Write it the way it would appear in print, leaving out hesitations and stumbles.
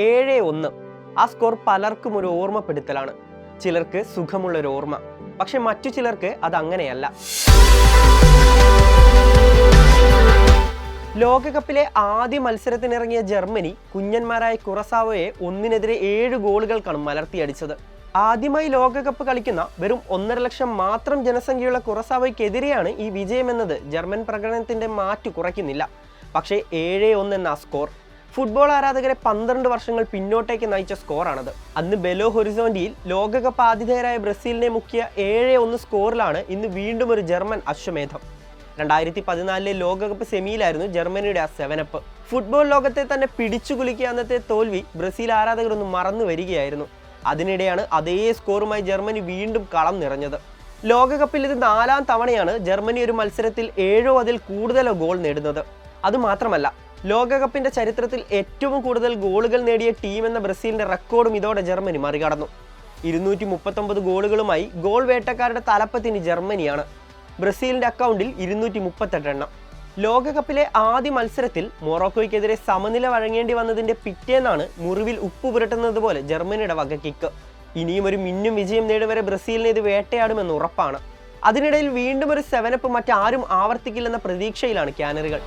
7-1. ആ സ്കോർ പലർക്കും ഒരു ഓർമ്മപ്പെടുത്തലാണ്. ചിലർക്ക് സുഖമുള്ളൊരു ഓർമ്മ, പക്ഷെ മറ്റു ചിലർക്ക് അതങ്ങനെയല്ല. ലോകകപ്പിലെ ആദ്യ മത്സരത്തിനിറങ്ങിയ ജർമ്മനി കുഞ്ഞന്മാരായ കുറസാവോയെ 1-7 ഗോളുകൾക്കാണ് മലർത്തിയടിച്ചത്. ആദ്യമായി ലോകകപ്പ് കളിക്കുന്ന വെറും 1.5 ലക്ഷം മാത്രം ജനസംഖ്യയുള്ള കുറസാവോയ്ക്കെതിരെയാണ് ഈ വിജയമെന്നത് ജർമ്മൻ പ്രകടനത്തിന്റെ മാറ്റു കുറയ്ക്കുന്നില്ല. പക്ഷേ 7-1 എന്ന സ്കോർ ഫുട്ബോൾ ആരാധകരെ 12 വർഷങ്ങൾ പിന്നോട്ടേക്ക് നയിച്ച സ്കോറാണത്. അന്ന് ബെലോ ഹൊറിസോണ്ടിയിൽ ലോകകപ്പ് ആതിഥേയരായ ബ്രസീലിനെ മുക്കിയ 7-1 സ്കോറിലാണ് ഇന്ന് വീണ്ടും ഒരു ജർമ്മൻ അശ്വമേധം. 2014 ലോകകപ്പ് സെമിയിലായിരുന്നു ജർമ്മനിയുടെ ആ 7-up. ഫുട്ബോൾ ലോകത്തെ തന്നെ പിടിച്ചുകുലുക്കിയ അന്നത്തെ തോൽവി ബ്രസീൽ ആരാധകരൊന്ന് മറന്നു വരികയായിരുന്നു. അതിനിടെയാണ് അതേ സ്കോറുമായി ജർമ്മനി വീണ്ടും കളം നിറഞ്ഞത്. ലോകകപ്പിൽ ഇത് 4ാം തവണയാണ് ജർമ്മനി ഒരു മത്സരത്തിൽ 7 അതിൽ കൂടുതലോ ഗോൾ നേടുന്നത്. അതുമാത്രമല്ല, ലോകകപ്പിന്റെ ചരിത്രത്തിൽ ഏറ്റവും കൂടുതൽ ഗോളുകൾ നേടിയ ടീം എന്ന ബ്രസീലിന്റെ റെക്കോർഡും ഇതോടെ ജർമ്മനി മറികടന്നു. 239 ഗോളുകളുമായി ഗോൾ വേട്ടക്കാരുടെ തലപ്പത്തിന് ജർമ്മനിയാണ്. ബ്രസീലിന്റെ അക്കൗണ്ടിൽ 238 എണ്ണം. ലോകകപ്പിലെ ആദ്യ മത്സരത്തിൽ മൊറോക്കോയ്ക്കെതിരെ സമനില വഴങ്ങേണ്ടി വന്നതിന്റെ പിറ്റേന്നാണ് മുറിവിൽ ഉപ്പ് പുരട്ടുന്നത് പോലെ ജർമ്മനിയുടെ വക കിക്ക്. ഇനിയും ഒരു മിന്നും വിജയം നേടുവരെ ബ്രസീലിനെ ഇത് വേട്ടയാടുമെന്ന് ഉറപ്പാണ്. അതിനിടയിൽ വീണ്ടും ഒരു 7-up മറ്റാരും ആവർത്തിക്കില്ലെന്ന പ്രതീക്ഷയിലാണ് ക്യാനറുകൾ.